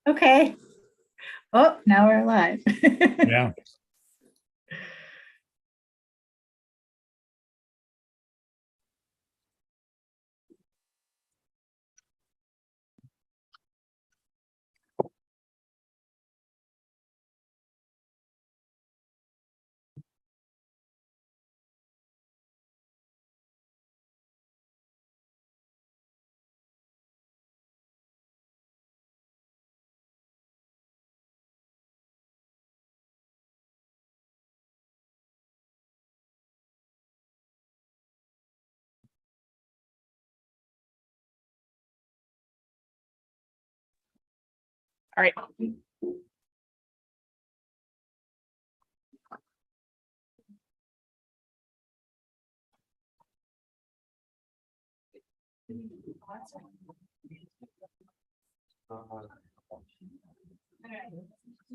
Okay. Oh, now we're live. Yeah. All right.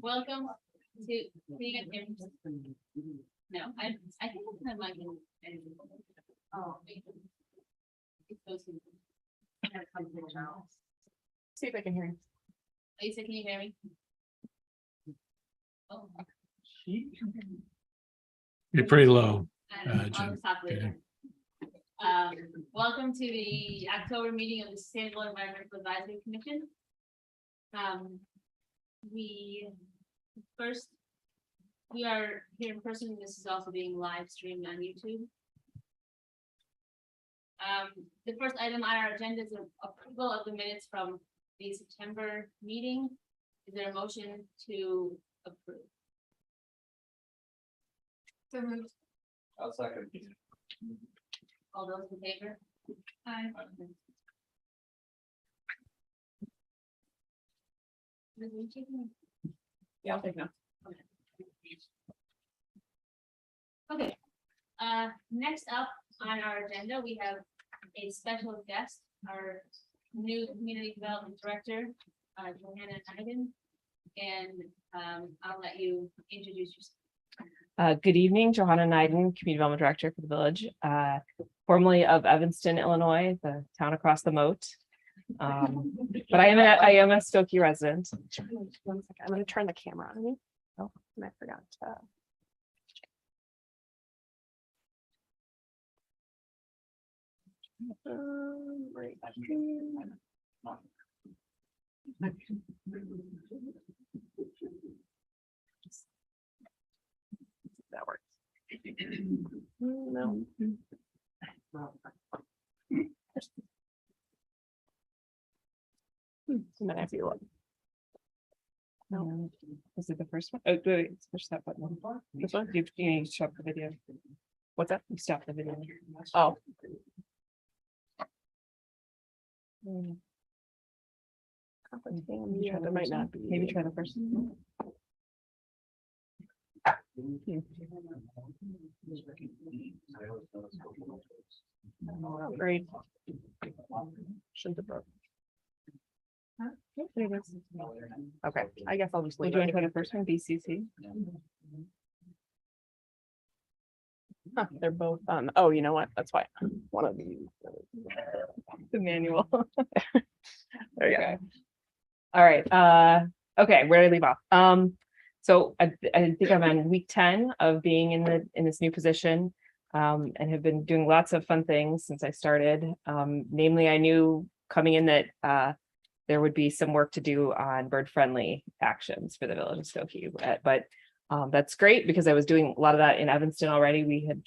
Welcome to being at No, I think it's not like oh, it's supposed to come to now. See if I can hear you. Lisa, can you hear me? Oh, You're pretty low. I'll Jen, just talk later. Welcome to the October meeting of the Sustainable Environmental Advisory Commission. We are here in person. This is also being live streamed on YouTube. The first item on our agenda is approval of the minutes from the September meeting. Is there a motion to approve? So moved. I'll second. All those in favor? Aye. Yeah, I'll take that. Okay, next up on our agenda, we have a special guest, our new community development director, Johanna Iden. And I'll let you introduce yourself. Good evening, Johanna Neiden, Community Development Director for the village, formerly of Evanston, Illinois, the town across the moat. But I am a Skokie resident. 1 second, I'm going to turn the camera on me. Oh, and I forgot to. Right. That works. No. And then after you look. No, is it the first one? Oh, wait, push that button. This one? You need to stop the video. What's that? You stop the video. Oh. Yeah, there might not be. Maybe try the first one. Oh, great. Shouldn't have broken. There it is. Okay, I guess I'll just leave. Do you want to try the first one, BCC? Huh, they're both on. Oh, you know what? That's why. One of these. The manual. There you go. All right. Okay, where did I leave off? So I think I'm on week 10 of being in this new position, and have been doing lots of fun things since I started. Namely, I knew coming in that there would be some work to do on bird-friendly actions for the village of Skokie, but that's great because I was doing a lot of that in Evanston already. We had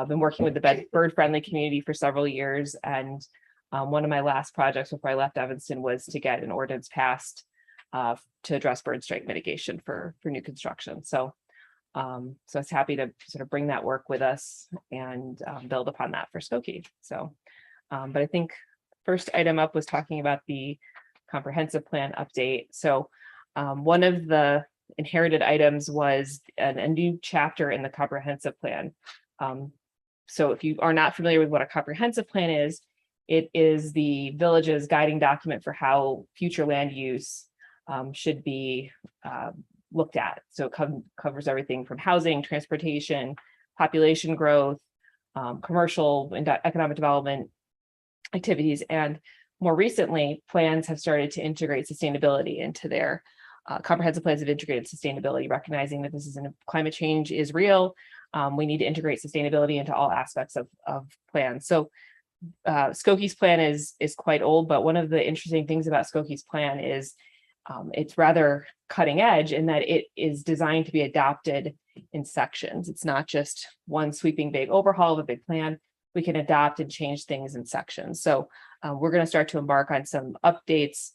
been working with the bird-friendly community for several years, and one of my last projects before I left Evanston was to get an ordinance passed to address bird strike mitigation for new construction. So I was happy to sort of bring that work with us and build upon that for Skokie. So, but I think first item up was talking about the comprehensive plan update. So one of the inherited items was a new chapter in the comprehensive plan. So if you are not familiar with what a comprehensive plan is, it is the village's guiding document for how future land use should be looked at. So it covers everything from housing, transportation, population growth, commercial and economic development activities. And more recently, plans have started to integrate sustainability into their comprehensive plans of integrated sustainability, recognizing that climate change is real. We need to integrate sustainability into all aspects of plans. So Skokie's plan is quite old, but one of the interesting things about Skokie's plan is it's rather cutting edge in that it is designed to be adopted in sections. It's not just one sweeping big overhaul of a big plan. We can adopt and change things in sections. So we're going to start to embark on some updates,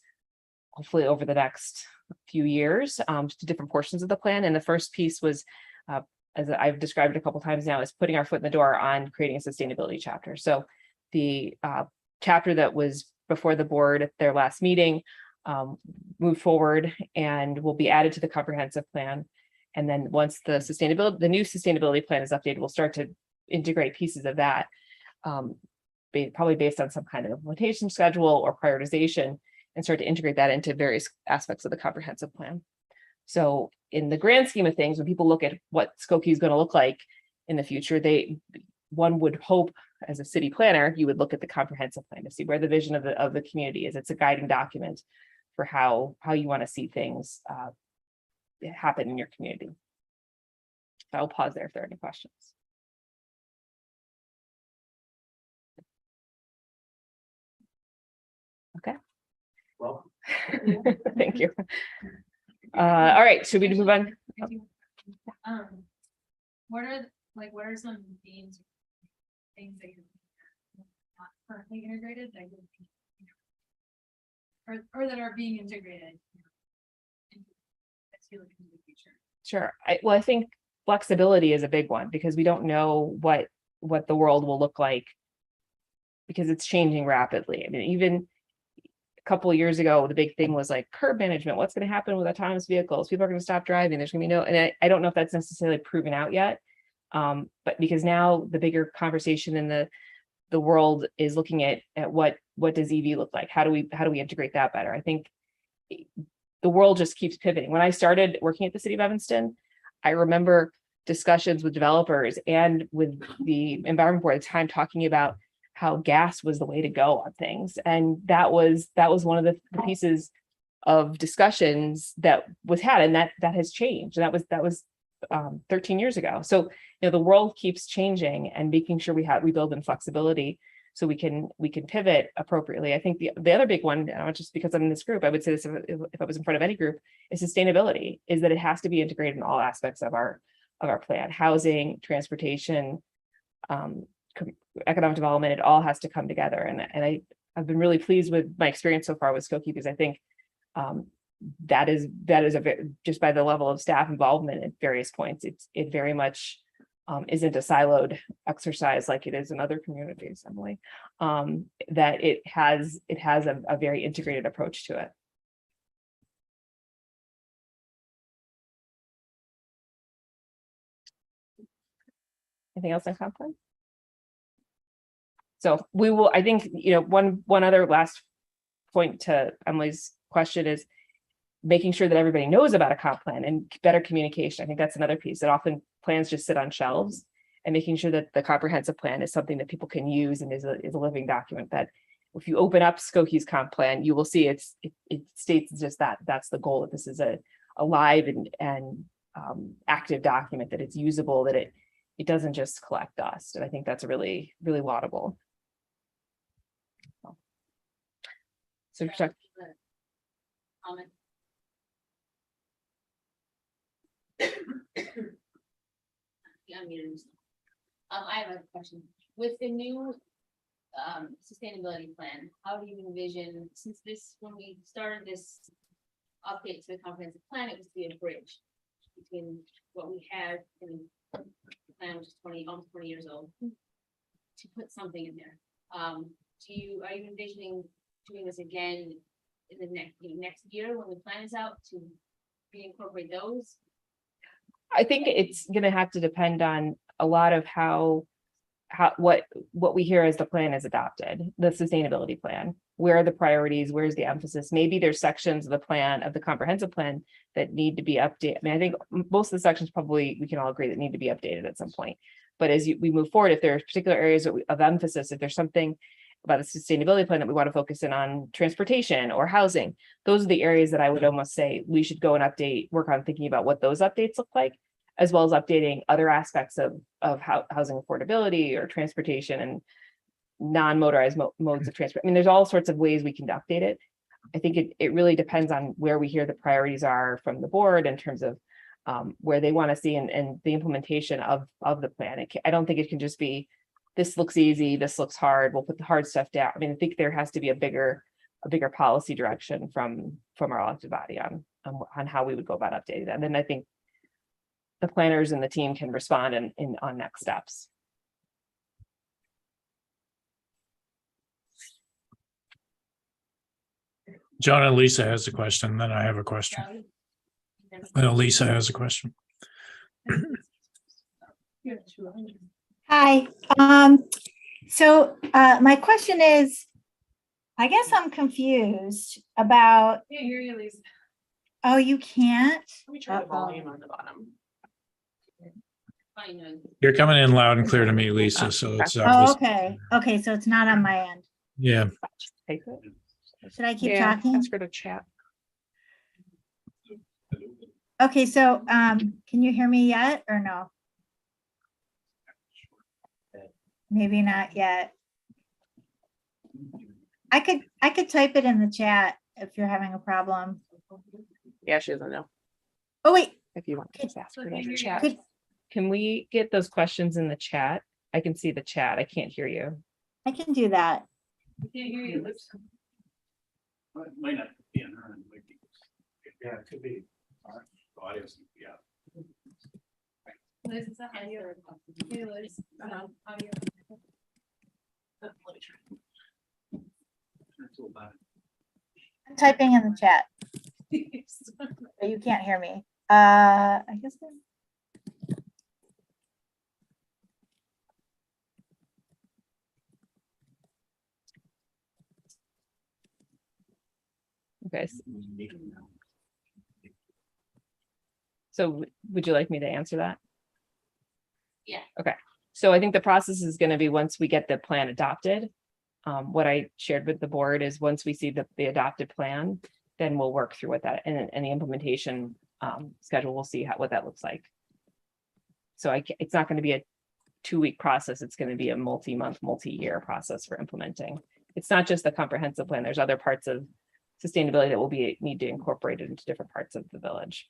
hopefully over the next few years, to different portions of the plan. And the first piece was, as I've described it a couple of times now, is putting our foot in the door on creating a sustainability chapter. So the chapter that was before the board at their last meeting moved forward and will be added to the comprehensive plan. And then once the new sustainability plan is updated, we'll start to integrate pieces of that, probably based on some kind of implementation schedule or prioritization, and start to integrate that into various aspects of the comprehensive plan. So in the grand scheme of things, when people look at what Skokie is going to look like in the future, one would hope as a city planner, you would look at the comprehensive plan to see where the vision of the community is. It's a guiding document for how you want to see things happen in your community. So I'll pause there if there are any questions. Okay. Well, Thank you. All right, should we move on? What are some themes, things that you're not currently integrated that or that are being integrated as you look into the future? Sure. I think flexibility is a big one because we don't know what the world will look like because it's changing rapidly. I mean, even a couple of years ago, the big thing was like curb management. What's going to happen with autonomous vehicles? People are going to stop driving. There's going to be and I don't know if that's necessarily proven out yet. But because now the bigger conversation in the world is looking at what does EV look like? How do we integrate that better? I think the world just keeps pivoting. When I started working at the city of Evanston, I remember discussions with developers and with the environment board at the time talking about how gas was the way to go on things. And that was one of the pieces of discussions that was had, and that has changed. And that was 13 years ago. So, the world keeps changing, and making sure we build in flexibility so we can pivot appropriately. I think the other big one, just because I'm in this group, I would say this if I was in front of any group, is sustainability, is that it has to be integrated in all aspects of our plan: housing, transportation, economic development. It all has to come together. And I've been really pleased with my experience so far with Skokie, because I think that is just by the level of staff involvement at various points, it very much isn't a siloed exercise like it is in other communities, Emily, that it has a very integrated approach to it. Anything else on comp plan? So we will, I think, one other last point to Emily's question is making sure that everybody knows about a comp plan and better communication. I think that's another piece that often plans just sit on shelves, and making sure that the comprehensive plan is something that people can use and is a living document, that if you open up Skokie's comp plan, you will see it states just that's the goal, that this is a live and active document, that it's usable, that it doesn't just collect dust. And I think that's really, really laudable. So Comment. Yeah, I have a question. With the new sustainability plan, how do you envision, since when we started this update to the comprehensive plan, it was to be a bridge between what we had in the plan, which is almost 20 years old, to put something in there. Are you envisioning doing this again in the next year when the plan is out, to reincorporate those? I think it's going to have to depend on a lot of what we hear as the plan is adopted, the sustainability plan. Where are the priorities? Where's the emphasis? Maybe there's sections of the plan, of the comprehensive plan, that need to be updated. I mean, I think most of the sections probably we can all agree that need to be updated at some point. But as we move forward, if there are particular areas of emphasis, if there's something, about a sustainability plan that we want to focus in on transportation or housing. Those are the areas that I would almost say we should go and work on thinking about what those updates look like, as well as updating other aspects of housing affordability or transportation and non-motorized modes of transport. I mean, there's all sorts of ways we can update it. I think it really depends on where we hear the priorities are from the board in terms of where they want to see and the implementation of the plan. I don't think it can just be, this looks easy, this looks hard, we'll put the hard stuff down. I mean, I think there has to be a bigger policy direction from our elected body on how we would go about updating that. And then I think the planners and the team can respond on next steps. John and Lisa has a question, then I have a question. I know Lisa has a question. Hi. So my question is, I guess I'm confused about, Yeah, hear you, Lisa. oh, you can't? Let me turn the volume on the bottom. You're coming in loud and clear to me, Lisa, so it's Oh, obvious. okay. Okay, so it's not on my end. Yeah, Take it. Should I keep Yeah, talking? ask her to chat. Okay, so can you hear me yet or no? Maybe not yet. I could type it in the chat if you're having a problem. Yeah, she doesn't know. Oh, wait, If you want to just ask her to Could- chat. could, Can we get those questions in the chat? I can see the chat. I can't hear you. I can do that. Can't hear you. Might not be on her end, might be. Yeah, it could be. Audio, yeah. Liz, it's a audio. Hey, Liz, audio. I'm typing in the chat, but you can't hear me. I guess. Okay. So would you like me to answer that? Yeah. Okay, so I think the process is going to be, once we get the plan adopted, what I shared with the board is, once we see the adopted plan, then we'll work through what that and the implementation schedule. We'll see what that looks like. So it's not going to be a 2-week process. It's going to be a multi-month, multi-year process for implementing. It's not just the comprehensive plan. There's other parts of sustainability that will need to incorporate it into different parts of the village.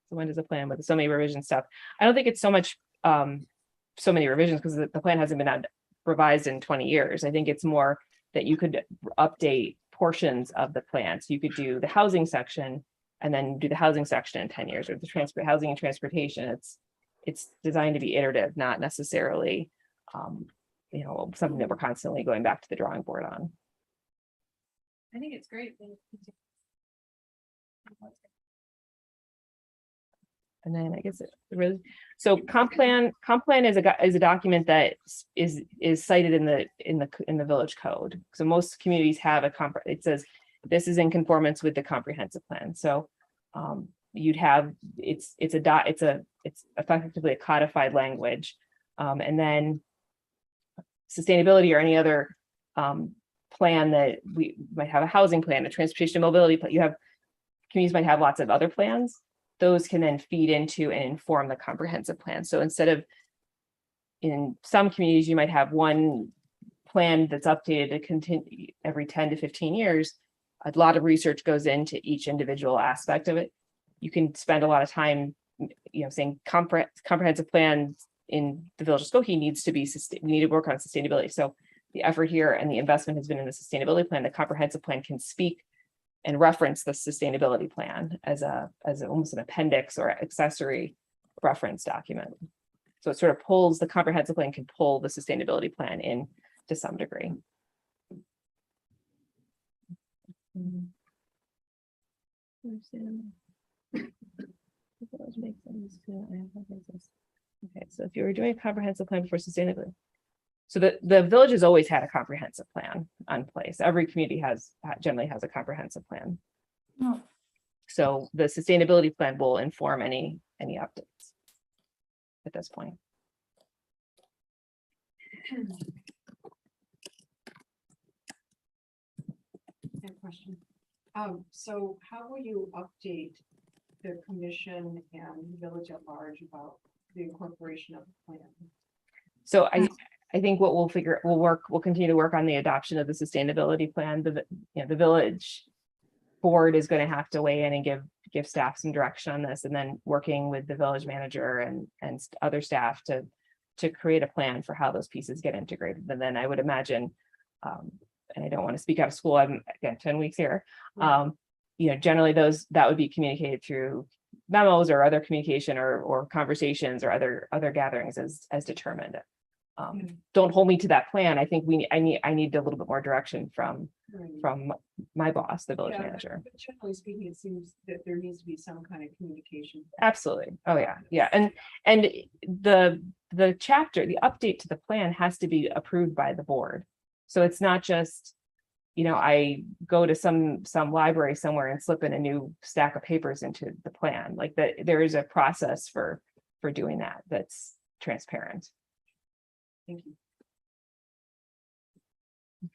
So when does the plan with so many revision stuff? I don't think it's so much so many revisions, because the plan hasn't been revised in 20 years. I think it's more that you could update portions of the plan. So you could do the housing section and then do the housing section in 10 years, or the housing and transportation. It's designed to be iterative, not necessarily something that we're constantly going back to the drawing board on. I think it's great. And then I guess so comp plan is a document that is cited in the village code. So most communities have it says this is in conformance with the comprehensive plan. So you'd have it's effectively a codified language, and then sustainability or any other plan that we might have, a housing plan, a transportation mobility plan. Communities might have lots of other plans. Those can then feed into and inform the comprehensive plan. So instead of, in some communities, you might have one plan that's updated to continue every 10 to 15 years. A lot of research goes into each individual aspect of it. You can spend a lot of time, saying comprehensive plan in the village of Skokie needs to be, we need to work on sustainability. So the effort here and the investment has been in the sustainability plan. The comprehensive plan can speak and reference the sustainability plan as almost an appendix or accessory reference document. So it sort of pulls, the comprehensive plan can pull the sustainability plan in to some degree. Okay, so if you were doing a comprehensive plan for sustainability, so the village has always had a comprehensive plan in place. Every community generally has a comprehensive plan. Oh. So the sustainability plan will inform any updates at this point. I have a question. So how will you update the commission and the village at large about the incorporation of the plan? So I think what we'll continue to work on the adoption of the sustainability plan. The village board is going to have to weigh in and give staff some direction on this, and then working with the village manager and other staff to create a plan for how those pieces get integrated. And then I would imagine, and I don't want to speak out of school, I'm again 10 weeks here. Generally that would be communicated through memos or other communication or conversations or other gatherings as determined. Don't hold me to that plan. I think I need a little bit more direction from my boss, the village manager. But generally speaking, it seems that there needs to be some kind of communication. Absolutely. Oh yeah. And the chapter, the update to the plan has to be approved by the board. So it's not just, I go to some library somewhere and slip in a new stack of papers into the plan. Like that, there is a process for doing that. That's transparent. Thank you.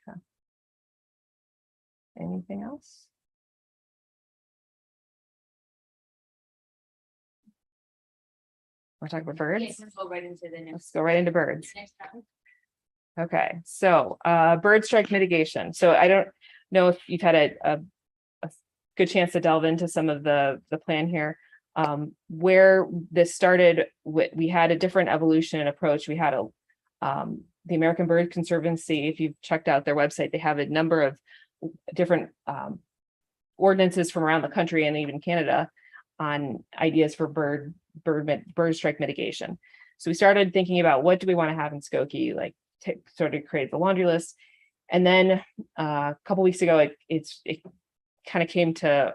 Okay. Anything else? We're talking about birds. Yes, let's go right into the Let's next. go right into birds. Next topic. Okay, so bird strike mitigation. So I don't know if you've had a good chance to delve into some of the plan here. Where this started, we had a different evolution and approach. We had the American Bird Conservancy. If you've checked out their website, they have a number of different ordinances from around the country and even Canada on ideas for bird strike mitigation. So we started thinking about what do we want to have in Skokie, like sort of create the laundry list. And then a couple weeks ago, it kind of came to,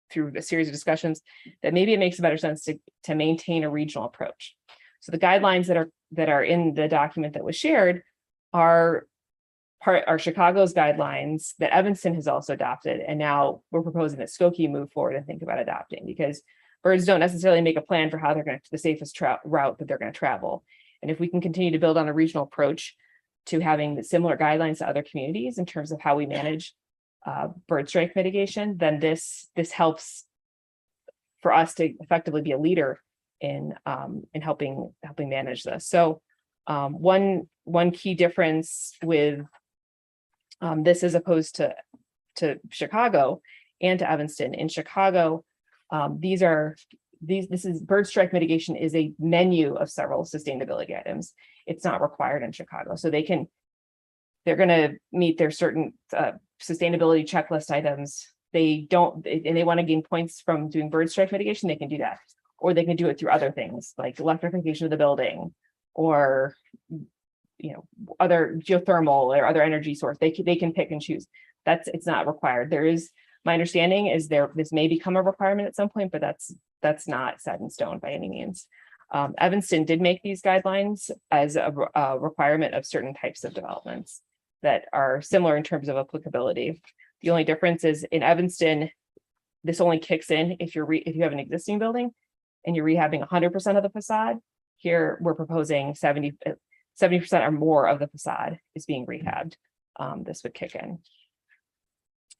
through a series of discussions, that maybe it makes a better sense to maintain a regional approach. So the guidelines that are in the document that was shared are Chicago's guidelines that Evanston has also adopted, and now we're proposing that Skokie move forward and think about adopting, because birds don't necessarily make a plan for how they're going to the safest route that they're going to travel. And if we can continue to build on a regional approach to having the similar guidelines to other communities in terms of how we manage bird strike mitigation, then this helps for us to effectively be a leader in helping manage this. So one key difference with this as opposed to Chicago and to Evanston. In Chicago, this is bird strike mitigation is a menu of several sustainability items. It's not required in Chicago, so they're going to meet their certain sustainability checklist items. They want to gain points from doing bird strike mitigation. They can do that, or they can do it through other things like electrification of the building, or other geothermal or other energy source. They can pick and choose. It's not required. My understanding is this may become a requirement at some point, but that's not set in stone by any means. Evanston did make these guidelines as a requirement of certain types of developments that are similar in terms of applicability. The only difference is in Evanston, this only kicks in if you have an existing building and you're rehabbing 100% of the facade. Here we're proposing 70% or more of the facade is being rehabbed. This would kick in.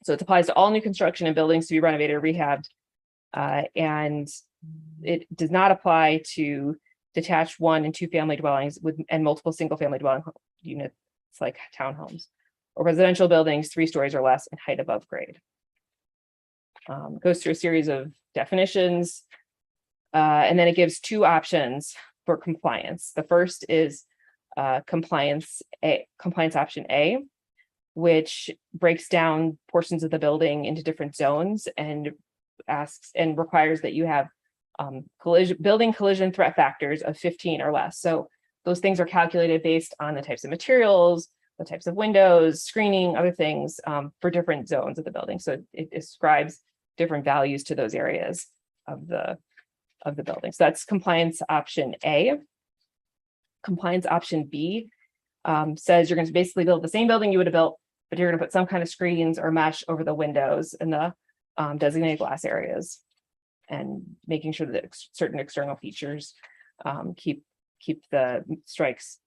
So it applies to all new construction and buildings to be renovated or rehabbed. And it does not apply to detached 1 and 2 family dwellings and multiple single family dwelling units like townhomes, or residential buildings 3 stories or less in height above grade. Goes through a series of definitions, and then it gives 2 options for compliance. The first is compliance option A, which breaks down portions of the building into different zones and asks and requires that you have building collision threat factors of 15 or less. So those things are calculated based on the types of materials, the types of windows, screening, other things for different zones of the building. So it describes different values to those areas of the building. So that's compliance option A. Compliance option B says you're going to basically build the same building you would have built, but you're going to put some kind of screens or mesh over the windows in the designated glass areas, and making sure that certain external features keep the strikes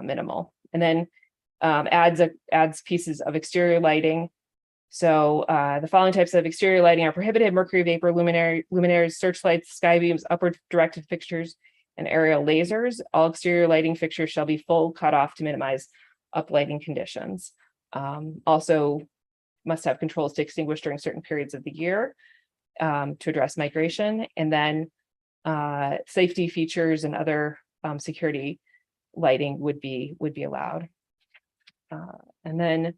minimal. And then adds pieces of exterior lighting. So the following types of exterior lighting are prohibited: mercury vapor, luminaires, searchlights, sky beams, upward directed fixtures, and aerial lasers. All exterior lighting fixtures shall be full cut off to minimize uplighting conditions. Also must have controls to extinguish during certain periods of the year to address migration. And then safety features and other security lighting would be allowed. And then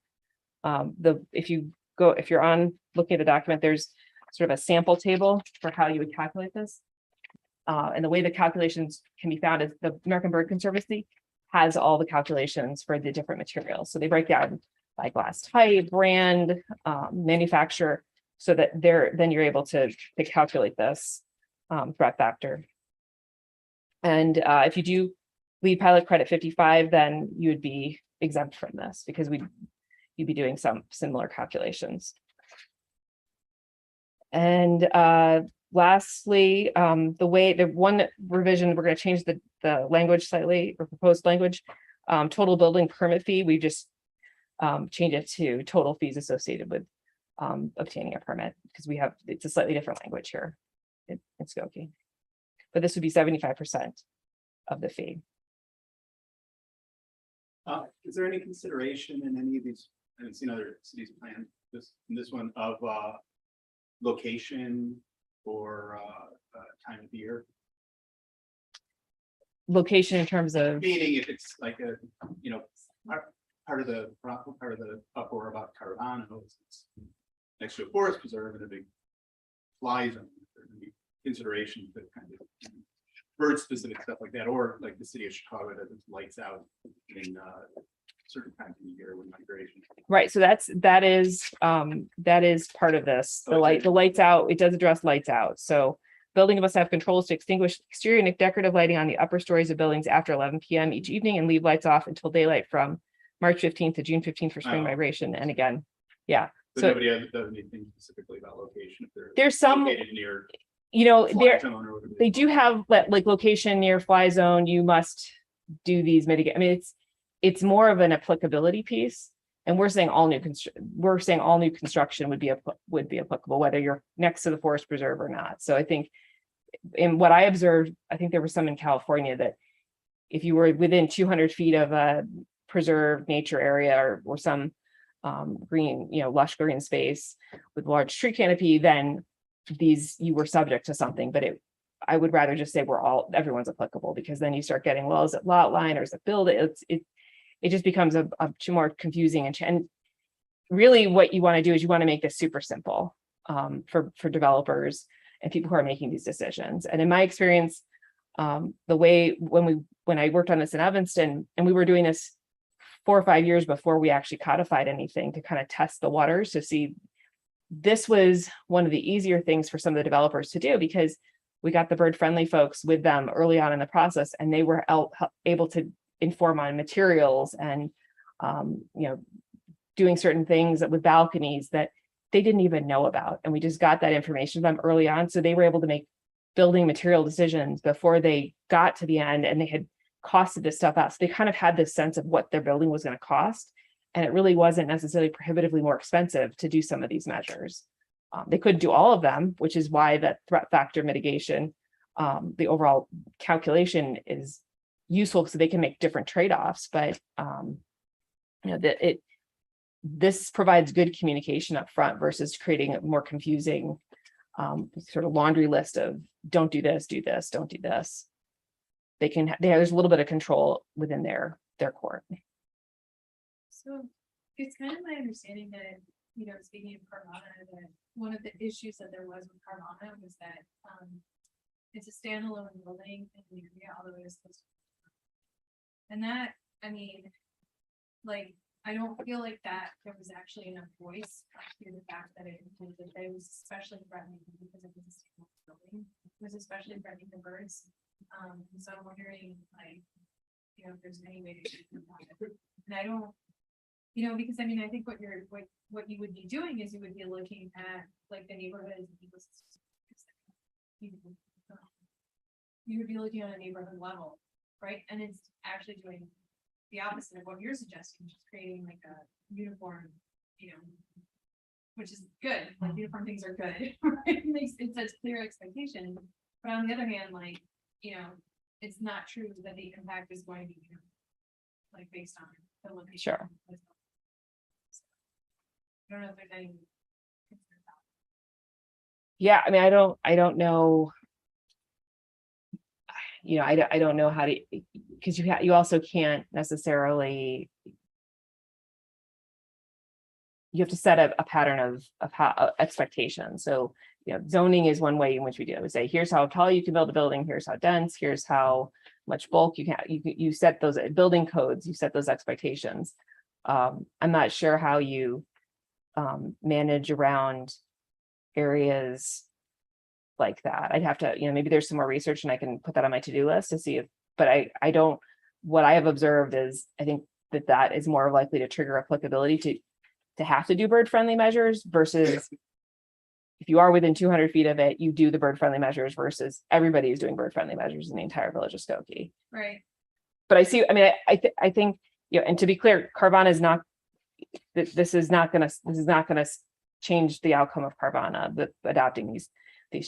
if you're on looking at the document, there's sort of a sample table for how you would calculate this. And the way the calculations can be found is the American Bird Conservancy has all the calculations for the different materials. So they break down by glass type, brand, manufacturer, so that then you're able to calculate this threat factor. And if you do lead pilot credit 55, then you would be exempt from this because you'd be doing some similar calculations. And lastly, the one revision, we're going to change the language slightly, or proposed language. Total building permit fee, we just change it to total fees associated with obtaining a permit, because it's a slightly different language here in Skokie. But this would be 75% of the fee. Is there any consideration in any of these, I haven't seen other cities plan this one, of location or time of year? Location in terms of, Meaning if it's like a, part of the uproar about Carolina, it's next to a forest preserve and a big fly zone. There can be consideration to kind of bird specific stuff like that, or like the city of Chicago that it's lights out in certain times of the year with migration. right, so that is part of this. The lights out, it does address lights out. So building must have controls to extinguish exterior and decorative lighting on the upper stories of buildings after 11 p.m. each evening and leave lights off until daylight from March 15th to June 15th for spring migration. And again, yeah. So nobody does anything specifically about location if there's some located near they do have like location near fly zone. You must do these mitigate. I mean, it's more of an applicability piece, and we're saying all new construction would be applicable, whether you're next to the forest preserve or not. So I think in what I observed, I think there was some in California that if you were within 200 feet of a preserved nature area or some green, lush green space with large tree canopy, then you were subject to something. But I would rather just say everyone's applicable, because then you start getting, well, is it lot line or is it build it? It just becomes a more confusing, and really what you want to do is you want to make this super simple for developers and people who are making these decisions. And in my experience, the way when I worked on this in Evanston, and we were doing this 4 or 5 years before we actually codified anything to kind of test the waters to see, this was one of the easier things for some of the developers to do, because we got the bird friendly folks with them early on in the process, and they were able to inform on materials and doing certain things with balconies that they didn't even know about, and we just got that information from them early on, so they were able to make building material decisions before they got to the end, and they had costed this stuff out, so they kind of had this sense of what their building was going to cost, and it really wasn't necessarily prohibitively more expensive to do some of these measures. They couldn't do all of them, which is why that threat factor mitigation, the overall calculation is useful, so they can make different trade-offs. But this provides good communication up front versus creating a more confusing sort of laundry list of don't do this, do this, don't do this. There's a little bit of control within their court. So it's kind of my understanding that, speaking of Carvana, that one of the issues that there was with Carvana was that it's a standalone building in the area, although it is supposed to. And that, I don't feel like that there was actually enough voice to the fact that it was especially threatening because it was a standalone building. It was especially threatening the birds. So I'm wondering, if there's any way to do that. And I don't. Because I think what you would be doing is you would be looking at the neighborhoods and ecosystems. You would be looking on a neighborhood level, right? And it's actually doing the opposite of what you're suggesting, just creating like a uniform, which is good, like uniform things are good. It sets clear expectations, but on the other hand, like, it's not true that the impact is going to be like based on the location. Sure. I don't know if there's any. Yeah, I mean, I don't know. I don't know how to, because you also can't necessarily. You have to set a pattern of how expectations. So, zoning is one way in which we do it. We say, here's how tall you can build a building, here's how dense, here's how much bulk you can, you set those building codes, you set those expectations. I'm not sure how you manage around areas like that. I'd have to, maybe there's some more research and I can put that on my to-do list to see if, but I don't, what I have observed is, I think that is more likely to trigger applicability to have to do bird-friendly measures versus if you are within 200 feet of it, you do the bird-friendly measures versus everybody is doing bird-friendly measures in the entire village of Skokie. Right. But I see, I mean, I think, and to be clear, Carvana is not, this is not gonna change the outcome of Carvana, the adopting these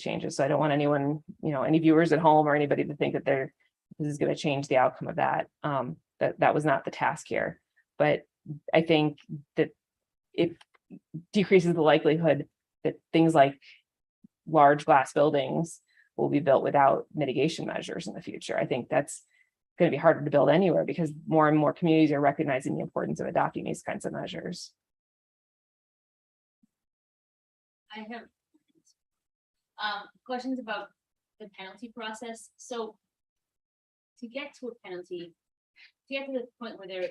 changes. So I don't want anyone, any viewers at home or anybody to think that this is gonna change the outcome of that. That was not the task here. But I think that it decreases the likelihood that things like large glass buildings will be built without mitigation measures in the future. I think that's going to be harder to build anywhere because more and more communities are recognizing the importance of adopting these kinds of measures. I have questions about the penalty process. So to get to a penalty, to get to the point where they're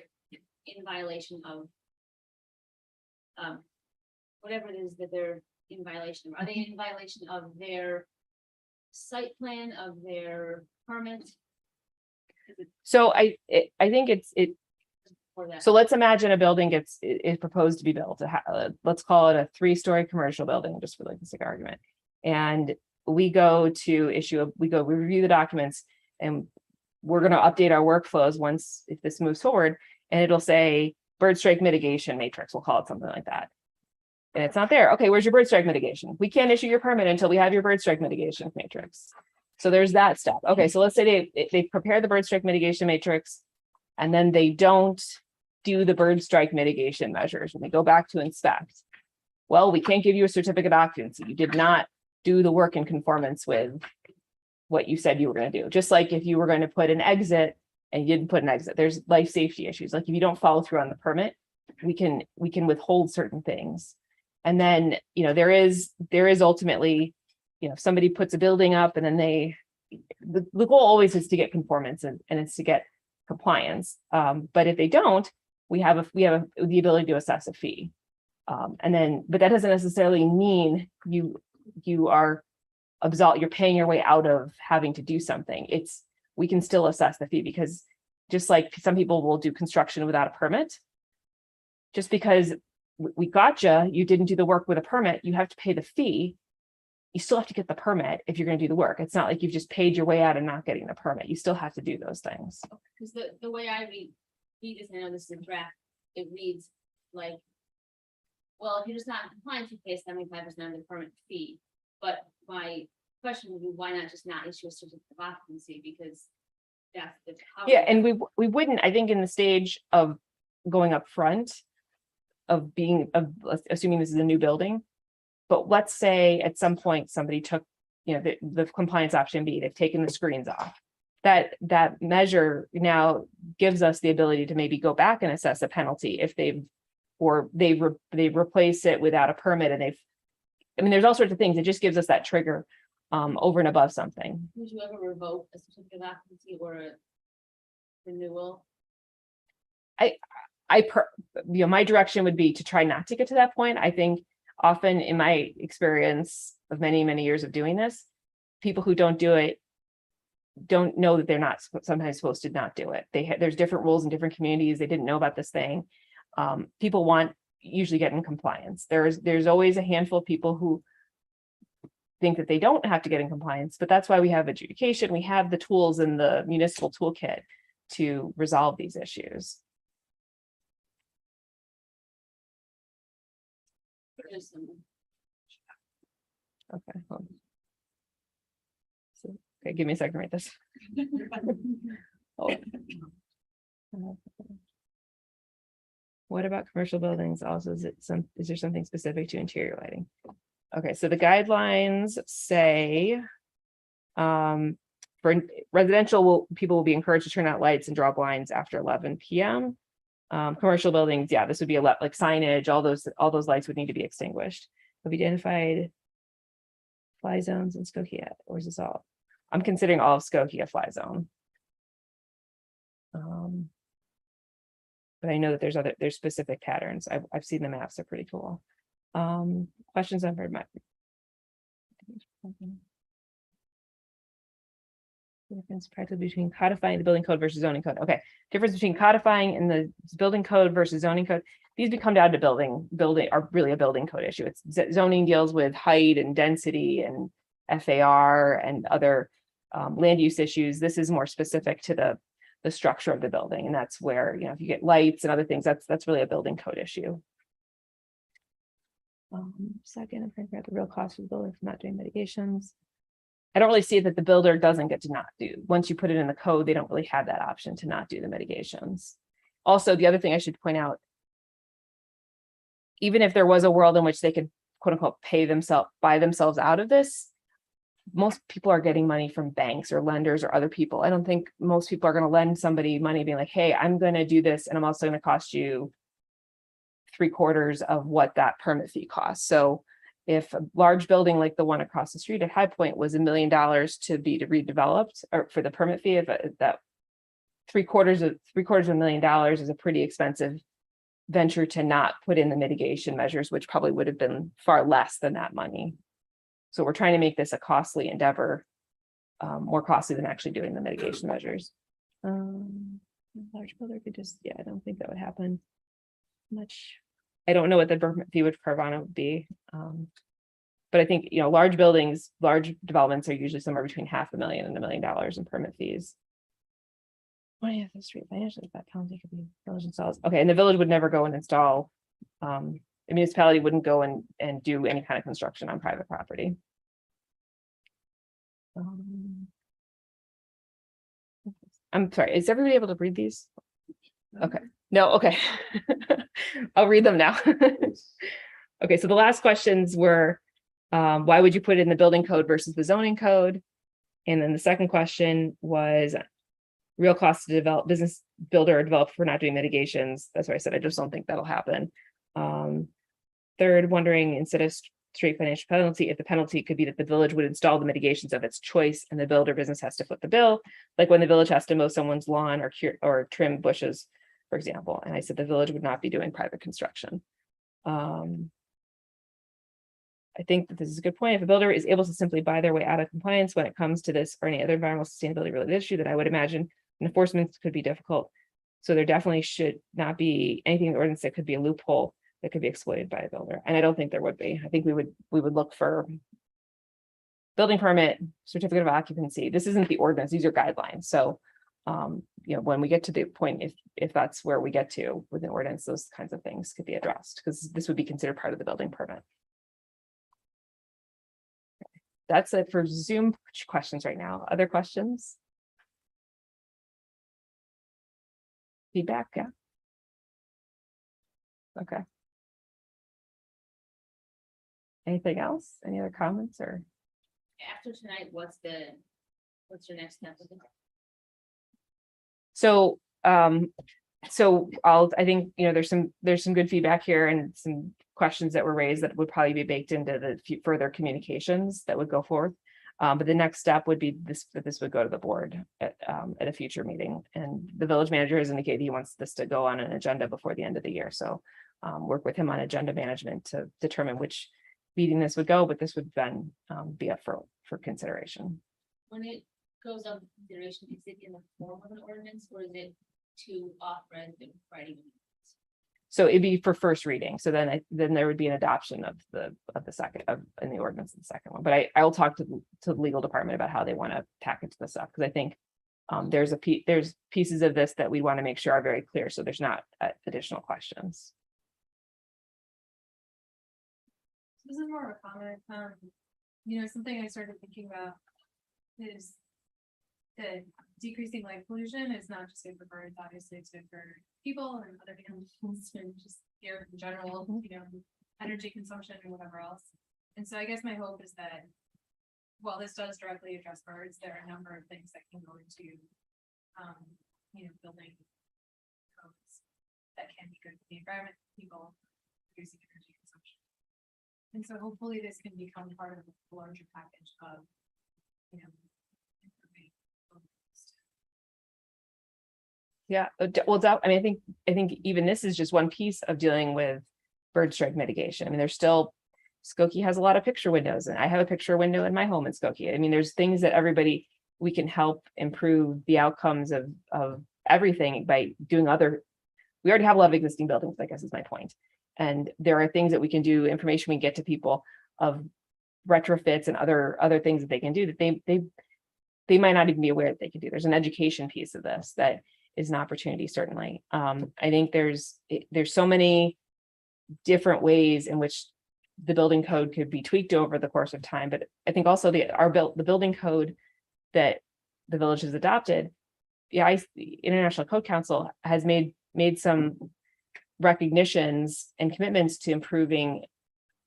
in violation of whatever it is that they're in violation of, are they in violation of their site plan, of their permit? So I think For that? so let's imagine a building is proposed to be built. Let's call it a 3-story commercial building, just for like the sake of argument. And we go to we review the documents and we're going to update our workflows if this moves forward, and it'll say bird strike mitigation matrix. We'll call it something like that. And it's not there. Okay, where's your bird strike mitigation? We can't issue your permit until we have your bird strike mitigation matrix. So there's that step. Okay, so let's say they prepare the bird strike mitigation matrix and then they don't do the bird strike mitigation measures and they go back to inspect. Well, we can't give you a certificate of occupancy. You did not do the work in conformance with what you said you were going to do. Just like if you were going to put an exit and you didn't put an exit, there's life safety issues. Like if you don't follow through on the permit, we can withhold certain things. And then, there is ultimately, if somebody puts a building up and then the goal always is to get conformance and it's to get compliance. But if they don't, we have the ability to assess a fee. But that doesn't necessarily mean you are you're paying your way out of having to do something. We can still assess the fee because just like some people will do construction without a permit, just because we gotcha, you didn't do the work with a permit, you have to pay the fee. You still have to get the permit if you're going to do the work. It's not like you've just paid your way out and not getting the permit. You still have to do those things. Because the way I read this, I know this is a draft, it reads like, well, if you're just not in compliance, you pay 75% of the permit fee. But my question would be, why not just not issue a certificate of occupancy? Because that's the. Yeah, and we wouldn't, I think in the stage of going up front, assuming this is a new building, but let's say at some point somebody took, the compliance option B, they've taken the screens off. That measure now gives us the ability to maybe go back and assess a penalty if they replace it without a permit and there's all sorts of things. It just gives us that trigger over and above something. Would you ever revoke a certificate of occupancy or a renewal? My direction would be to try not to get to that point. I think often in my experience of many, many years of doing this, people who don't do it don't know that they're not sometimes supposed to not do it. There's different rules in different communities. They didn't know about this thing. People usually get in compliance. There's always a handful of people who think that they don't have to get in compliance, but that's why we have adjudication. We have the tools in the municipal toolkit to resolve these issues. Okay. hold on. Okay, give me a second to write this. Hold on. What about commercial buildings? Also, is there something specific to interior lighting? Okay, so the guidelines say for residential, people will be encouraged to turn out lights and draw blinds after 11 p.m. Commercial buildings, yeah, this would be a lot like signage, all those lights would need to be extinguished. Have you identified fly zones in Skokie, or is this all? I'm considering all of Skokie a fly zone. But I know that there's specific patterns. I've seen the maps, they're pretty cool. Questions I've heard. Difference practically between codifying the building code versus zoning code. Okay, difference between codifying and the building code versus zoning code. These become down to building are really a building code issue. It's zoning deals with height and density and FAR and other land use issues. This is more specific to the structure of the building, and that's where, you know, if you get lights and other things, that's really a building code issue. Second, I'm trying to figure out the real cost of the builder for not doing mitigations. I don't really see that the builder doesn't get to not do. Once you put it in the code, they don't really have that option to not do the mitigations. Also, the other thing I should point out, even if there was a world in which they could quote unquote buy themselves out of this, most people are getting money from banks or lenders or other people. I don't think most people are going to lend somebody money being like, hey, I'm going to do this and I'm also going to cost you 3/4 of what that permit fee costs. So if a large building like the one across the street at High Point was $1 million to be redeveloped, or for the permit fee, if that $750,000 of $750,000 is a pretty expensive venture to not put in the mitigation measures, which probably would have been far less than that money. So we're trying to make this a costly endeavor, more costly than actually doing the mitigation measures. Large builder could just, yeah, I don't think that would happen much. I don't know what the permit fee with Carvana would be. But I think, you know, large buildings, large developments are usually somewhere between $500,000 and $1 million in permit fees. Oh yeah, the street financially, that penalty could be village installs. Okay, and the village would never go and install, the municipality wouldn't go and do any kind of construction on private property. I'm sorry, is everybody able to read these? Okay, no, okay. I'll read them now. Okay, so the last questions were, why would you put it in the building code versus the zoning code? And then the second question was real cost to develop business builder or developer for not doing mitigations. That's why I said I just don't think that'll happen. Third, wondering instead of straight financial penalty, if the penalty could be that the village would install the mitigations of its choice and the builder business has to foot the bill, like when the village has to mow someone's lawn or trim bushes, for example. And I said the village would not be doing private construction. I think that this is a good point. If a builder is able to simply buy their way out of compliance when it comes to this or any other environmental sustainability related issue, that I would imagine enforcement could be difficult. So there definitely should not be anything in the ordinance that could be a loophole that could be exploited by a builder. And I don't think there would be. I think we would look for building permit, certificate of occupancy. This isn't the ordinance, these are guidelines. So you know, when we get to the point, if that's where we get to with an ordinance, those kinds of things could be addressed because this would be considered part of the building permit. That's it for Zoom questions right now. Other questions? Feedback? Yeah. Okay. Anything else? Any other comments or? After tonight, what's your next step? So, I think, you know, there's some good feedback here and some questions that were raised that would probably be baked into the further communications that would go forth. But the next step would be this would go to the board at a future meeting. And the village manager has indicated he wants this to go on an agenda before the end of the year. So work with him on agenda management to determine which meeting this would go, but this would then be up for consideration. When it goes up for consideration, is it in the form of an ordinance or is it to authorize the writing? So it'd be for first reading. So then there would be an adoption of the second in the ordinance in the second one. But I will talk to the legal department about how they want to package this up because I think there's pieces of this that we want to make sure are very clear so there's not additional questions. This is more of a comment. You know, something I started thinking about is that decreasing light pollution is not just good for birds, obviously it's good for people and other animals and just air in general, you know, energy consumption and whatever else. And so I guess my hope is that while this does directly address birds, there are a number of things that can go into, you know, building codes that can be good for the environment, people, reducing energy consumption. And so hopefully this can become part of a larger package of, you know, improving buildings. Yeah, well, I mean, I think even this is just one piece of dealing with bird strike mitigation. I mean, there's still, Skokie has a lot of picture windows, and I have a picture window in my home in Skokie. I mean, there's things that we can help improve the outcomes of everything by doing we already have a lot of existing buildings, I guess is my point. And there are things that we can do, information we get to people of retrofits and other things that they can do that they might not even be aware that they can do. There's an education piece of this that is an opportunity, certainly. I think there's so many different ways in which the building code could be tweaked over the course of time, but I think also the building code that the village has adopted, the International Code Council has made some recognitions and commitments to improving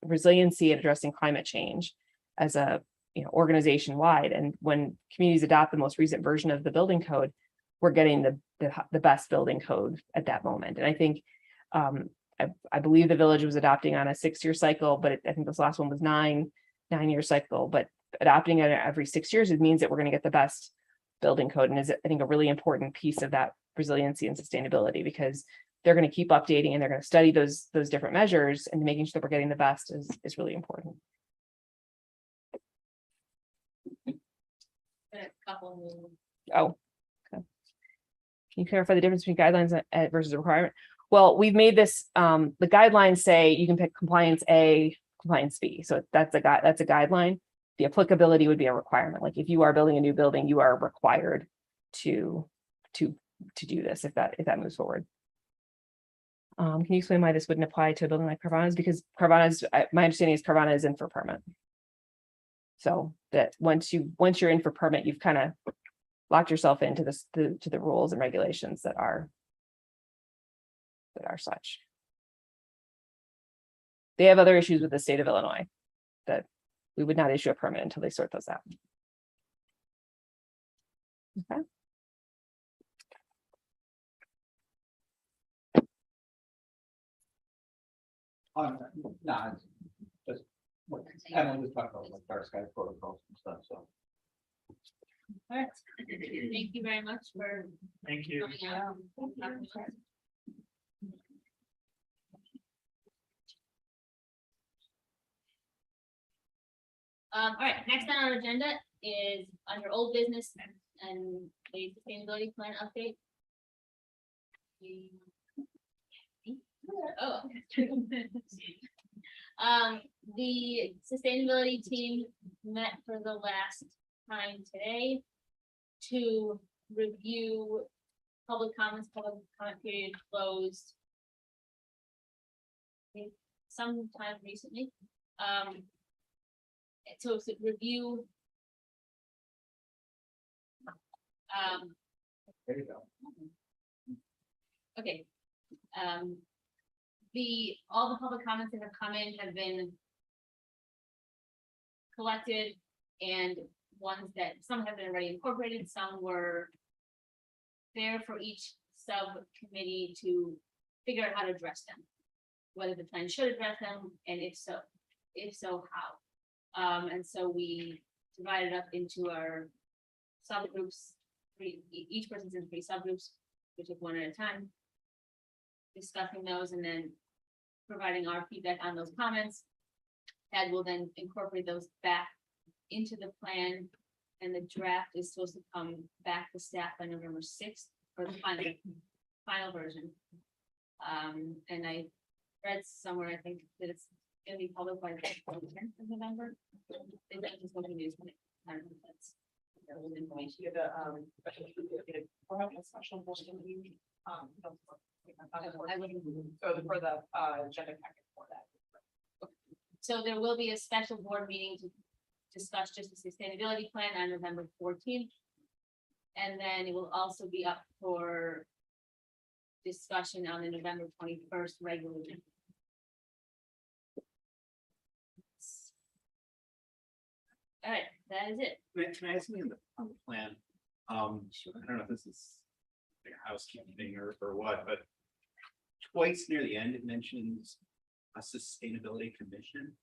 resiliency and addressing climate change as a organization wide. And when communities adopt the most recent version of the building code, we're getting the best building code at that moment. And I think I believe the village was adopting on a 6-year cycle, but I think this last one was 9-year cycle. But adopting it every 6 years, it means that we're going to get the best building code, and is, I think, a really important piece of that resiliency and sustainability, because they're going to keep updating and they're going to study those different measures, and making sure that we're getting the best is really important. A couple new. Oh, okay. Can you clarify the difference between guidelines versus a requirement? Well, we've made this, the guidelines say you can pick compliance A, compliance B. So that's a guideline. The applicability would be a requirement. Like if you are building a new building, you are required to do this if that moves forward. Can you explain why this wouldn't apply to a building like Carvana's? Because Carvana's, my understanding is Carvana is in for permit. So that once you're in for permit, you've kind of locked yourself into to the rules and regulations that are such. They have other issues with the state of Illinois that we would not issue a permit until they sort those out. Okay. Nah, it's just what Emily was talking about, like dark sky protocols and stuff, so. All right. Thank you very much for Thank you. coming out. All right, next on our agenda is under old business and the sustainability plan update. Oh. The sustainability team met for the last time today to review public comments. Public comment period closed sometime recently. So it's a review. There you go. Okay. All the public comments that have come in have been collected, and ones that some have been already incorporated, some were there for each subcommittee to figure out how to address them, whether the plan should address them, and if so, how. And so we divided up into our subgroups. Each person's in 3 subgroups. We took one at a time, discussing those, and then providing our feedback on those comments. Ed will then incorporate those back into the plan, and the draft is supposed to come back to staff by November 6th for the final version. And I read somewhere, I think, that it's gonna be public by the 10th of November. Is that just what it is? I don't know if that's old information. We're having a special motion meeting, I wouldn't. so for the agenda packet for that. So there will be a special board meeting to discuss just the sustainability plan on November 14th. And then it will also be up for discussion on the November 21st regular meeting. All right, that is it. Can I ask something on the plan? I don't know if this is like a housekeeping or what, but twice near the end, it mentions a sustainability commission.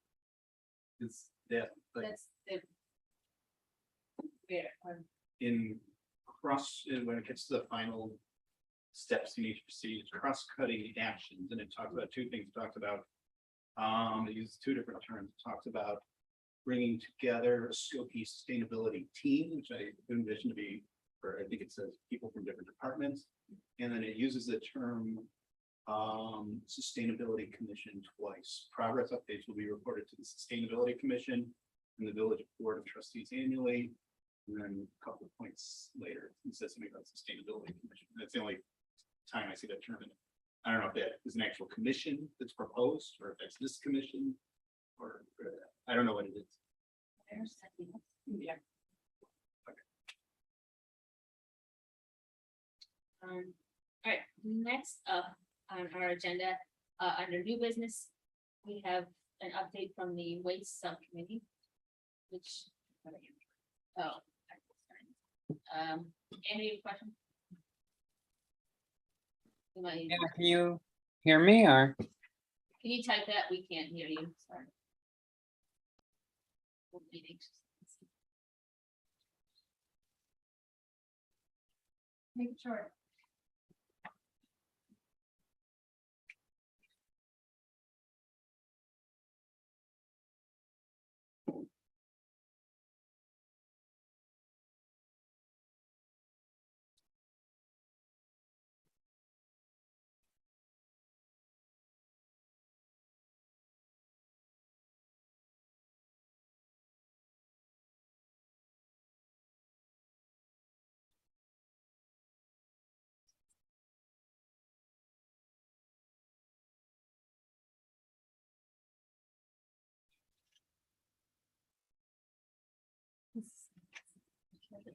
Is that like That's the. Where, when it gets to the final steps you need to proceed, cross-cutting actions, and it talks about two things. It talks about, it uses two different terms. It talks about bringing together a Skokie sustainability team, which I envision to be, or I think it says people from different departments. And then it uses the term sustainability commission twice. Progress updates will be reported to the Sustainability Commission and the Village Board of Trustees annually. And then a couple of points later, it says something about sustainability commission. That's the only time I see that term in it. I don't know if that is an actual commission that's proposed, or if that's this commission, or I don't know what it is. Yeah. All right, next up on our agenda, under new business, we have an update from the waste subcommittee, which, oh. Any question? Yeah, can you hear me or? Can you type that? We can't hear you, sorry. Make it short.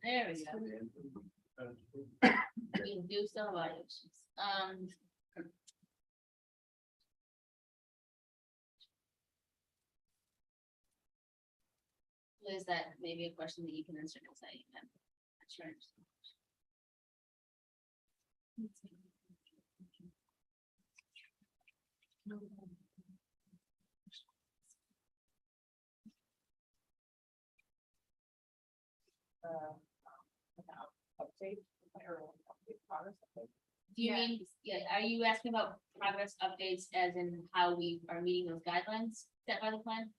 There we go. We can do some evaluations. Liz, that may be a question that you can answer next time. I'm not sure. I understand. Update or update progress update. Do you mean, yeah, are you asking about progress updates as in how we are meeting those guidelines set by the plan?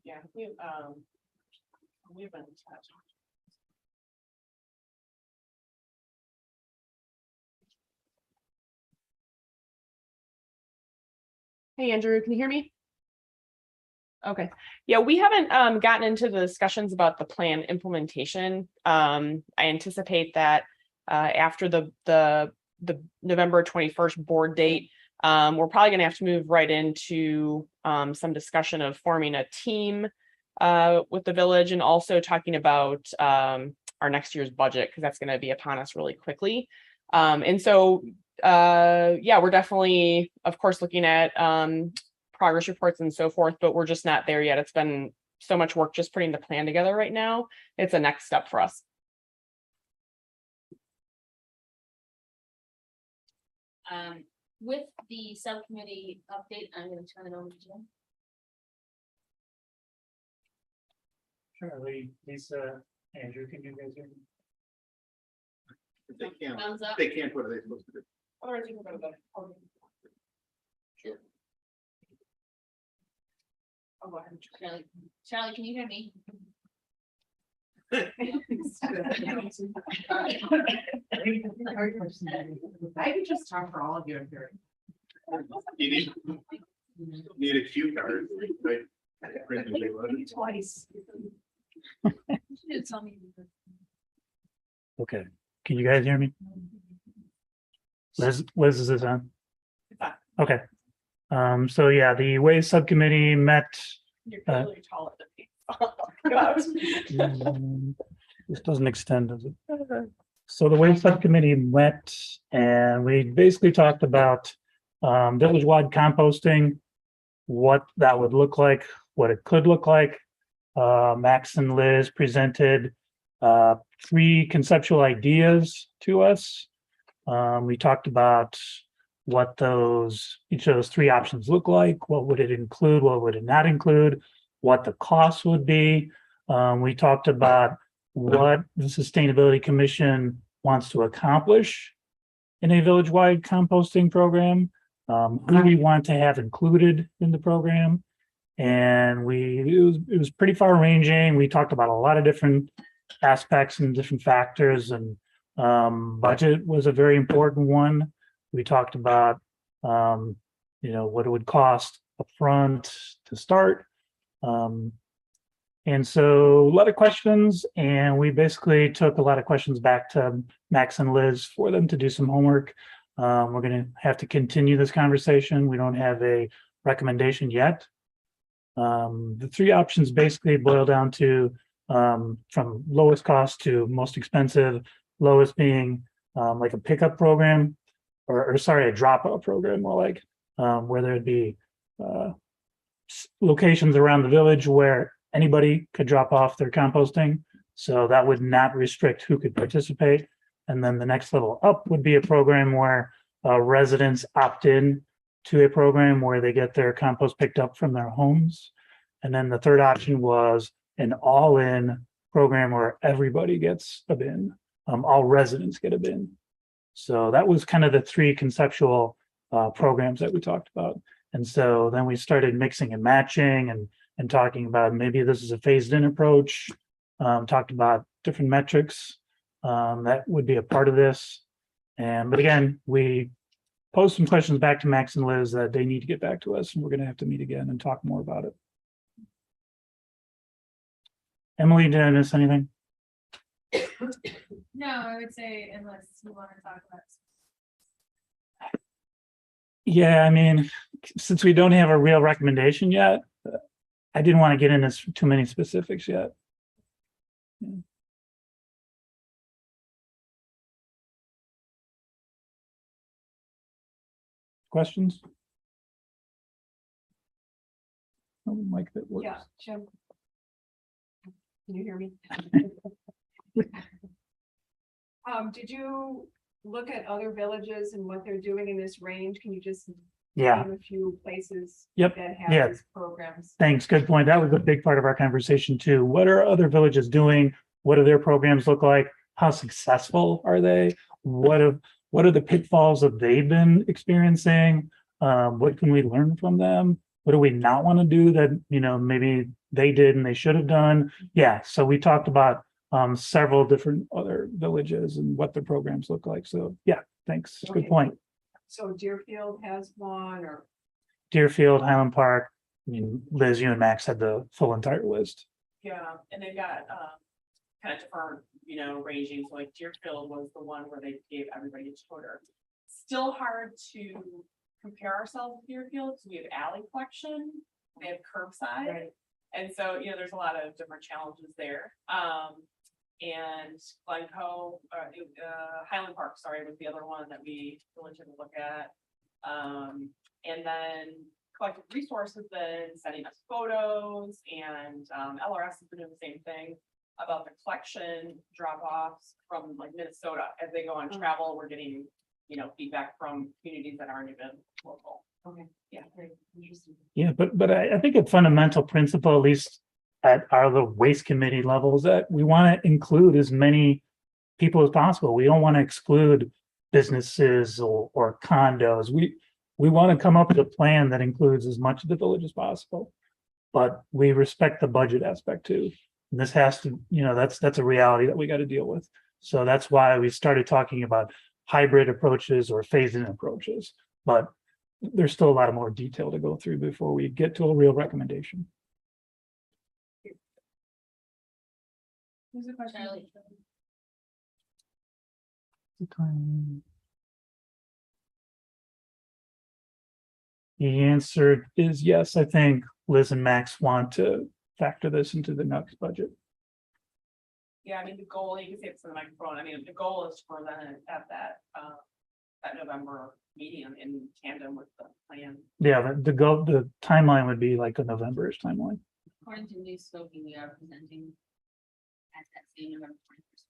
Yeah, we've been in touch. Hey, Andrew, can you hear me? Okay, yeah, we haven't gotten into the discussions about the plan implementation. I anticipate that after the November 21st board date, we're probably gonna have to move right into some discussion of forming a team with the village, and also talking about our next year's budget, because that's gonna be upon us really quickly. And so yeah, we're definitely, of course, looking at progress reports and so forth, but we're just not there yet. It's been so much work just putting the plan together right now. It's a next step for us. With the subcommittee update, I'm going to turn it over to Jim. Charlie, Lisa, Andrew, can you guys hear me? If they can't, Thumbs up. they can't, what are they supposed to do? Otherwise, you can go to the podium. Sure. Oh, go ahead. Charlie, can you hear me? I could just talk for all of you here. You need a cue card, right? Print the big letters. Twice. You didn't tell me. Okay, can you guys hear me? Liz, is this on? It's on. Okay. So yeah, the Ways Subcommittee met. You're clearly taller than me. God. This doesn't extend, does it? So the Ways Subcommittee met and we basically talked about village-wide composting, what that would look like, what it could look like. Max and Liz presented 3 conceptual ideas to us. We talked about what each of those 3 options look like, what would it include, what would it not include, what the cost would be. We talked about what the Sustainability Commission wants to accomplish in a village-wide composting program, who we want to have included in the program. And it was pretty far ranging. We talked about a lot of different aspects and different factors, and budget was a very important one. We talked about what it would cost upfront to start. And so a lot of questions, and we basically took a lot of questions back to Max and Liz for them to do some homework. We're going to have to continue this conversation. We don't have a recommendation yet. The 3 options basically boil down to from lowest cost to most expensive, lowest being like a pickup program, or sorry, a drop-off program, more like, where there'd be locations around the village where anybody could drop off their composting. So that would not restrict who could participate. And then the next level up would be a program where residents opt in to a program where they get their compost picked up from their homes. And then the third option was an all-in program where everybody gets a bin, all residents get a bin. So that was kind of the 3 conceptual programs that we talked about. And so then we started mixing and matching and talking about maybe this is a phased-in approach, talked about different metrics that would be a part of this. But again, we posed some questions back to Max and Liz that they need to get back to us, and we're going to have to meet again and talk more about it. Emily, did I miss anything? No, I would say unless you want to talk about. Yeah, I mean, since we don't have a real recommendation yet, I didn't want to get into too many specifics yet. Yeah. Questions? Oh, mic that works. Yeah, Jim. Can you hear me? Did you look at other villages and what they're doing in this range? Can you just Yeah. name a few places Yep. that have Yeah. these programs? Thanks. Good point. That was a big part of our conversation too. What are other villages doing? What do their programs look like? How successful are they? What are the pitfalls that they've been experiencing? What can we learn from them? What do we not want to do that, maybe they did and they should have done? Yeah. So we talked about several different other villages and what their programs look like. So yeah, thanks. Good Okay. point. So Deerfield has one, or Deerfield, Highland Park. I mean, Liz, you and Max had the full entire list. Yeah, and they've got kind of different, ranging. So like Deerfield was the one where they gave everybody a toter. Still hard to compare ourselves to Deerfield. So we have alley collection, they have curbside. Right. And so, there's a lot of different challenges there. And Glencoe, Highland Park, sorry, was the other one that we really took a look at. And then collective resources, then sending us photos, and LRS has been doing the same thing about the collection drop-offs from like Minnesota. As they go on travel, we're getting, feedback from communities that aren't even local. okay, Yeah. great, interesting. Yeah, but I think a fundamental principle, at least at our little waste committee levels that we want to include as many people as possible. We don't want to exclude businesses or condos. We want to come up with a plan that includes as much of the village as possible. But we respect the budget aspect too. And this has to, that's a reality that we got to deal with. So that's why we started talking about hybrid approaches or phase-in approaches. But there's still a lot of more detail to go through before we get to a real recommendation. Who's the question? Charlie. The answer is yes. I think Liz and Max want to factor this into the next budget. Yeah, I mean, the goal, you can say it's in the microphone, I mean, the goal is for them at that November meeting in tandem with the plan. Yeah, the timeline would be like a November-ish timeline. According to new scoping, we are presenting at that same November 21st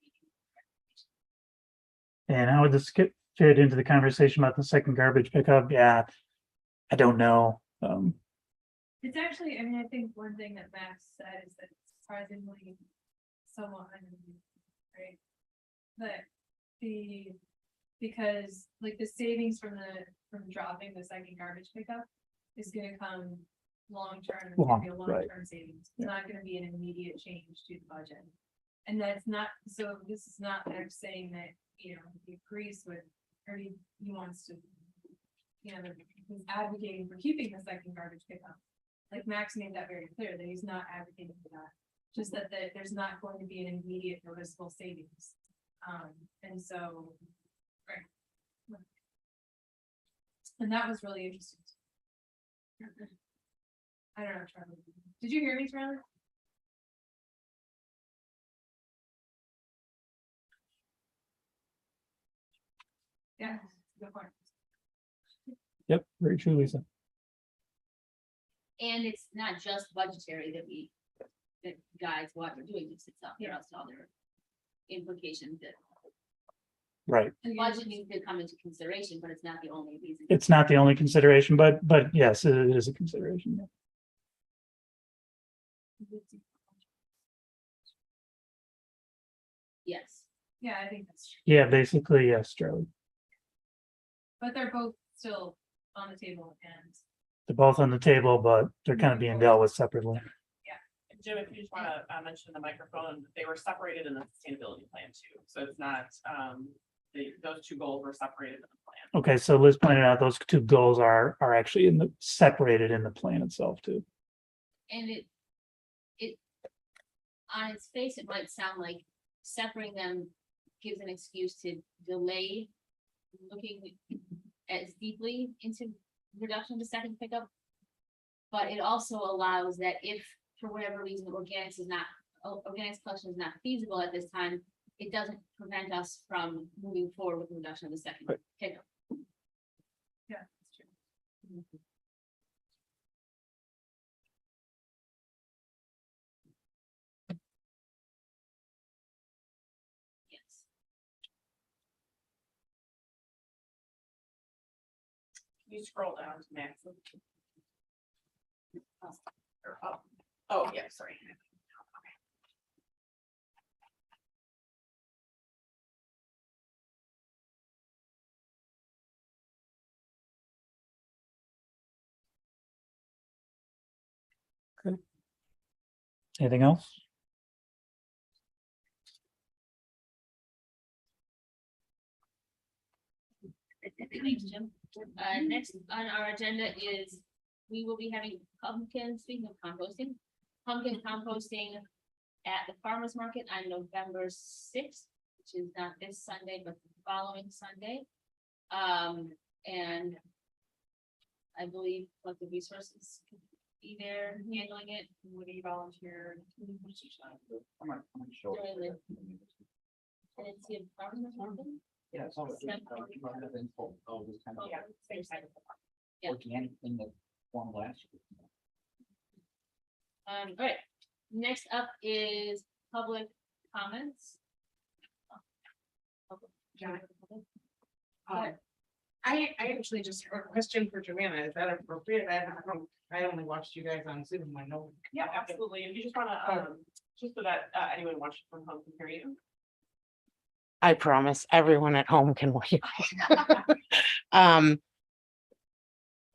meeting. And how would this fit into the conversation about the second garbage pickup? Yeah, I don't know. It's actually, I mean, I think one thing that Max said is that it's surprisingly somewhat unusual, right? But because like the savings from dropping the second garbage pickup is gonna come long-term, it's gonna be a Right. long-term savings. It's not gonna be an immediate change to the budget. And that's not, so this is not Max saying that, he agrees with, or he wants to, he's advocating for keeping the second garbage pickup. Like Max made that very clear, that he's not advocating for that, just that there's not going to be an immediate noticeable savings. And so, right. And that was really interesting. I don't know, Charlie. Did you hear me, Charlie? Yeah, good point. Yep, very true, Lisa. And it's not just budgetary that guides what we're doing, it's itself, there are also other implications that Right. budget needs to come into consideration, but it's not the only reason. It's not the only consideration, but yes, it is a consideration. Yeah. Yes, Yeah, I think that's true. Yeah, basically, yes, Charlie. But they're both still on the table and They're both on the table, but they're kind of being dealt with separately. Jim, if you just want to mention the microphone, they were separated in the sustainability plan too, so it's not, those two goals were separated in the plan. Okay, so Liz pointed out those two goals are actually separated in the plan itself too. and it on its face, it might sound like separating them gives an excuse to delay looking as deeply into reduction to second pickup. But it also allows that if, for whatever reason, organics collection is not feasible at this time, it doesn't prevent us from moving forward with the reduction of the second Right. pickup. yeah, that's true. Yes. Can you scroll down to Max? Or up? Oh, yeah, sorry. Anything else? Thanks, Jim. Next on our agenda is, we will be having speaking of composting, pumpkin composting at the farmer's market on November 6th, which is not this Sunday, but the following Sunday. And I believe collective resources could be there handling it. Woody volunteered. I'm not sure. During the- I didn't see a farmer's market. Yeah, it's always. Yeah. Yeah, same side of the park. Yeah. Organic thing that formed last year. All right, next up is public comments. John. Go ahead. I I actually just, a question for Joanna, is that appropriate? I only watched you guys on Zoom, I know. Yeah, absolutely. If you just wanna, just so that anyone watching from home can hear you. I promise everyone at home can hear.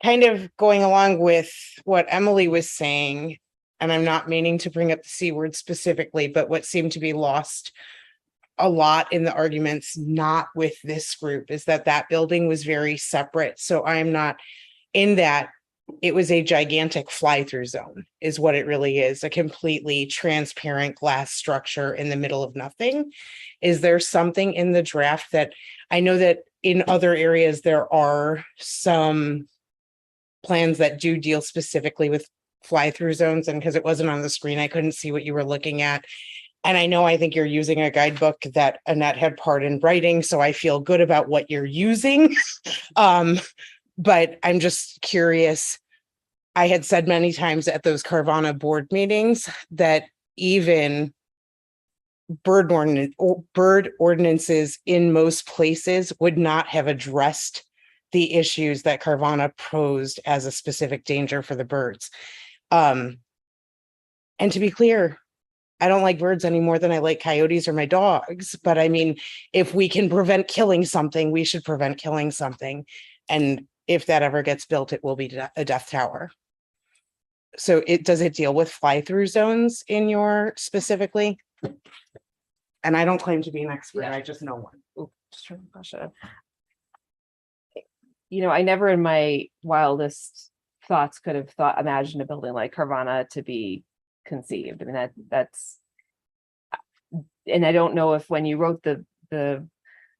Kind of going along with what Emily was saying, and I'm not meaning to bring up the C word specifically, but what seemed to be lost a lot in the arguments, not with this group, is that that building was very separate. So I'm not in that. It was a gigantic fly-through zone is what it really is, a completely transparent glass structure in the middle of nothing. Is there something in the draft that I know that in other areas there are some plans that do deal specifically with fly-through zones, and because it wasn't on the screen, I couldn't see what you were looking at. And I know, I think you're using a guidebook that Annette had part in writing, so I feel good about what you're using. But I'm just curious. I had said many times at those Carvana board meetings that even bird ordinances in most places would not have addressed the issues that Carvana posed as a specific danger for the birds. And to be clear, I don't like birds any more than I like coyotes or my dogs. But I mean, if we can prevent killing something, we should prevent killing something. And if that ever gets built, it will be a death tower. So does it deal with fly-through zones in your specifically? And I don't claim to be an expert, I just know one. Ooh, just trying to push it. You know, I never in my wildest thoughts could have imagined a building like Carvana to be conceived. I mean, that's, and I don't know if when you wrote the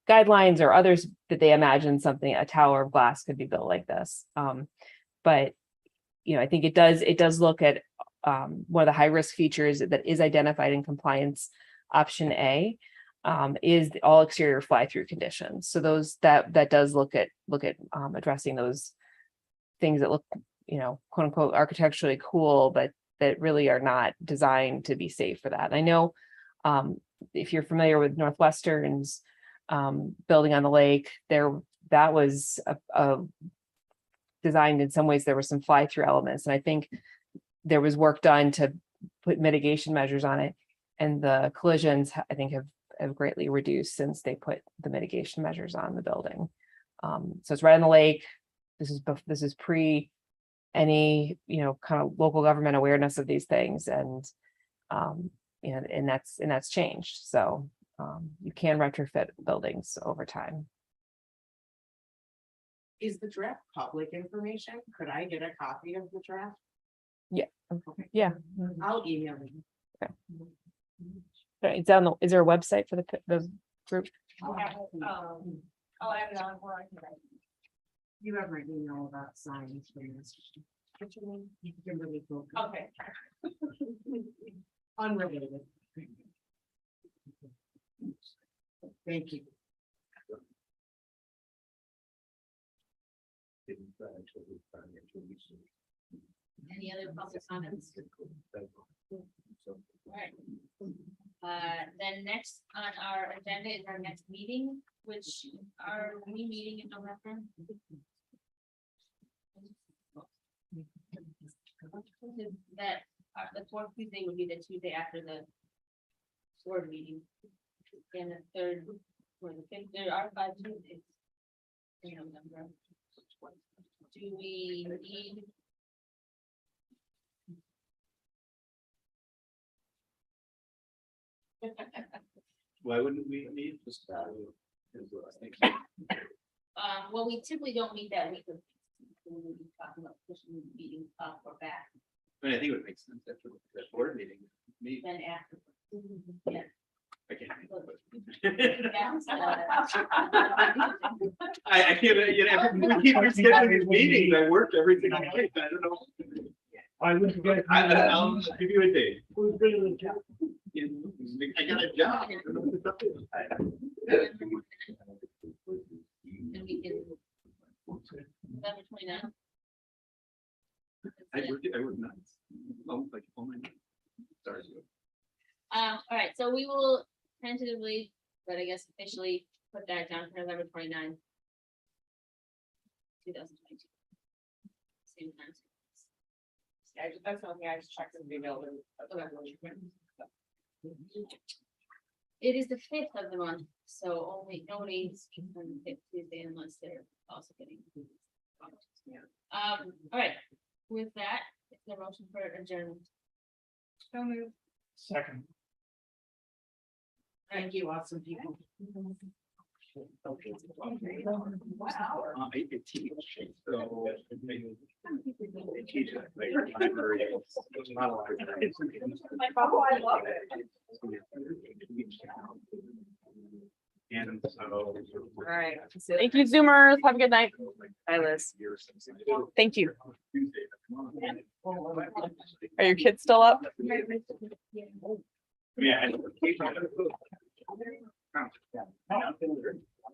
guidelines or others, that they imagined something, a tower of glass could be built like this. But, you know, I think it does look at one of the high risk features that is identified in compliance option A. Is all exterior fly-through conditions. So those that does look at addressing those things that look, you know, quote unquote architecturally cool, but that really are not designed to be safe for that. And I know if you're familiar with Northwestern's building on the lake, that was a designed in some ways. There were some fly-through elements, and I think there was work done to put mitigation measures on it, and the collisions I think have greatly reduced since they put the mitigation measures on the building. So it's right on the lake. This is pre any, you know, kind of local government awareness of these things, and and that's changed. So you can retrofit buildings over time. Is the draft public information? Could I get a copy of the draft? Yeah. Okay. Yeah. I'll email you. It's down the, is there a website for the group? I'll add it on where I can write. You have my email about signs for this. What's your name? You can really go. Okay. Unrelated. Thank you. Any other public comments? Alright. Then next on our agenda is our next meeting, which are we meeting in November? That, the fourth Tuesday would be the Tuesday after the board meeting. And the third, or the fifth, there are 5 Tuesdays in November. Do we need? Why wouldn't we meet just? Well, we typically don't meet that week of. When we talking about pushing the meeting up or back, I mean, I think it would make sense after the board meeting, meet, then after. Yeah. I can't. Yeah. I can't, you know, we keep rescheduling these meetings, I work every single night, I don't know. I'll give you a date. Who's bringing the job? I got a job. I don't know what to do. And we can. November 29th. I work nights. Oh, like, oh my. Sorry. All right, so we will tentatively, but I guess officially put that down for November 29th. 2022. Same time. Yeah, that's something I just checked in the email. It is the 5th of the month, so only nobody's on the 5th Tuesday unless they're also getting. All right, with that, the motion for adjournment. So moved. Second. Thank you, awesome people. It teaches, so. It teaches, like, library, it's not a library. Oh, I love it. And so. All right. Thank you, Zoomers. Have a good night. Bye, Liz. Thank you. Are your kids still up? Yeah.